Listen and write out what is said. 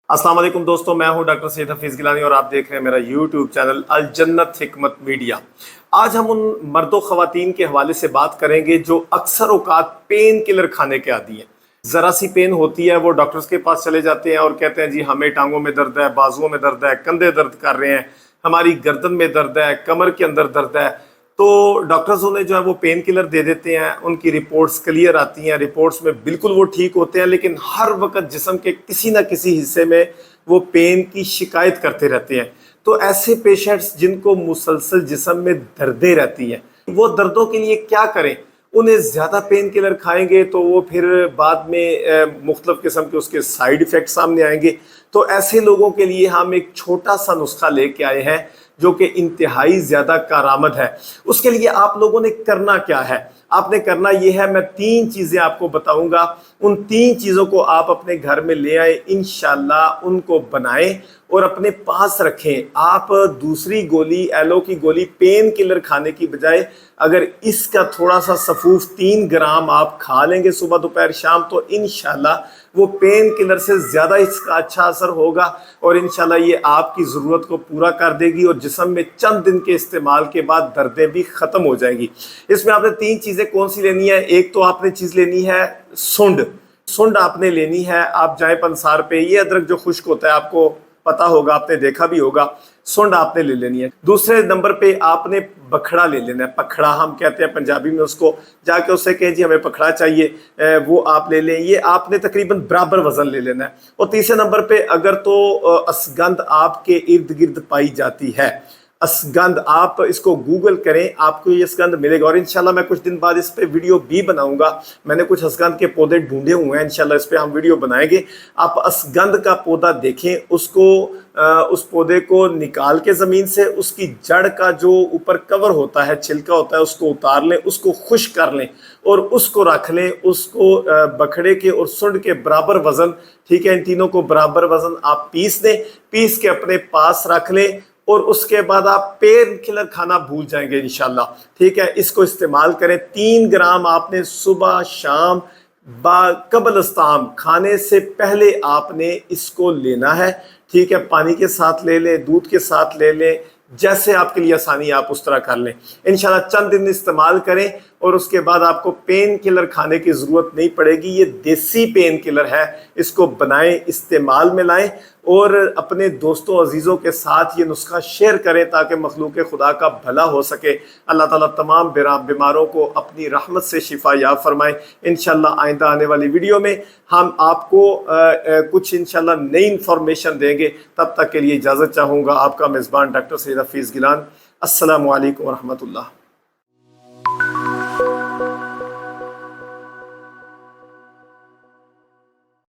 अस्सलाम वालेकुम दोस्तों, मैं हूं डॉक्टर सैयद हफीज गिलानी और आप देख रहे हैं मेरा यूट्यूब चैनल अल जन्नत हिकमत मीडिया। आज हम उन मर्दों ख़वातीन के हवाले से बात करेंगे जो अक्सर औकात पेन किलर खाने के आदी हैं। ज़रा सी पेन होती है, वो डॉक्टर्स के पास चले जाते हैं और कहते हैं जी हमें टांगों में दर्द है, बाजुओं में दर्द है, कंधे दर्द कर रहे हैं, हमारी गर्दन में दर्द है, कमर के अंदर दर्द है। तो डॉक्टर्स उन्हें जो है वो पेन किलर दे देते हैं, उनकी रिपोर्ट्स क्लियर आती हैं, रिपोर्ट्स में बिल्कुल वो ठीक होते हैं, लेकिन हर वक्त जिस्म के किसी ना किसी हिस्से में वो पेन की शिकायत करते रहते हैं। तो ऐसे पेशेंट्स जिनको मुसलसल जिस्म में दर्दें रहती हैं, वो दर्दों के लिए क्या करें? उन्हें ज़्यादा पेन किलर खाएंगे तो वो फिर बाद में मुख्तलिफ किस्म के उसके साइड इफ़ेक्ट सामने आएंगे। तो ऐसे लोगों के लिए हम एक छोटा सा नुस्खा लेके आए हैं जो कि इंतहाई ज़्यादा कारआमद है। उसके लिए आप लोगों ने करना क्या है? आपने करना ये है, मैं 3 चीज़ें आपको बताऊंगा, उन 3 चीज़ों को आप अपने घर में ले आए, इंशाल्लाह उनको बनाएं और अपने पास रखें। आप दूसरी गोली, एलो की गोली, पेन किलर खाने की बजाय अगर इसका थोड़ा सा सफूफ 3 ग्राम आप खा लेंगे सुबह दोपहर शाम, तो इंशाल्लाह वो पेन किलर से ज़्यादा इसका अच्छा असर होगा और इंशाल्लाह ये आपकी ज़रूरत को पूरा कर देगी और जिस्म में चंद दिन के इस्तेमाल के बाद दर्दें भी ख़त्म हो जाएगी। इसमें आपने 3 चीज़ें कौन सी लेनी है? एक तो आपने चीज़ लेनी है सुंड आपने लेनी है। आप जाए पंसार पे, ये अदरक जो खुश्क होता है आपको पता होगा, आपने देखा भी होगा, सुंड आपने ले लेनी है। दूसरे नंबर पे आपने बखड़ा ले लेना है, पखड़ा हम कहते हैं पंजाबी में उसको। जाके उससे कहें जी हमें पखड़ा चाहिए, वो आप ले लें। ये आपने तकरीबन बराबर वजन ले लेना है। और तीसरे नंबर पे अगर तो असगंध आपके इर्द गिर्द पाई जाती है, असगंध, आप इसको गूगल करें, आपको ये असगंध मिलेगा और इंशाल्लाह मैं कुछ दिन बाद इस पे वीडियो भी बनाऊंगा। मैंने कुछ असगंध के पौधे ढूंढे हुए हैं, इंशाल्लाह इस पे हम वीडियो बनाएंगे। आप असगंध का पौधा देखें, उसको उस पौधे को निकाल के ज़मीन से उसकी जड़ का जो ऊपर कवर होता है, छिलका होता है, उसको उतार लें, उसको खुश्क कर लें और उसको रख लें। उसको बखड़े के और सुंड के बराबर वज़न, ठीक है, इन तीनों को बराबर वज़न आप पीस दें, पीस के अपने पास रख लें और उसके बाद आप पेन किलर खाना भूल जाएंगे इंशाल्लाह। ठीक है, इसको इस्तेमाल करें। 3 ग्राम आपने सुबह शाम कबल अस्ताम, खाने से पहले आपने इसको लेना है। ठीक है, पानी के साथ ले लें, दूध के साथ ले लें, जैसे आपके लिए आसानी आप उस तरह कर लें। इंशाल्लाह चंद दिन इस्तेमाल करें और उसके बाद आपको पेन किलर खाने की ज़रूरत नहीं पड़ेगी। ये देसी पेन किलर है, इसको बनाएं, इस्तेमाल में लाएं और अपने दोस्तों अजीज़ों के साथ ये नुस्खा शेयर करें ताकि मखलूक खुदा का भला हो सके। अल्लाह ताला तमाम बीमारों को अपनी रहमत से शिफा याब फरमाए। इंशाल्लाह आइंदा आने वाली वीडियो में हम आपको कुछ इंशाल्लाह नई इन्फॉर्मेशन देंगे। तब तक के लिए इजाज़त चाहूँगा। आपका मेज़बान डॉक्टर सैयद हफीज़ गिलान। अस्सलामु अलैकुम व रहमतुल्लाह।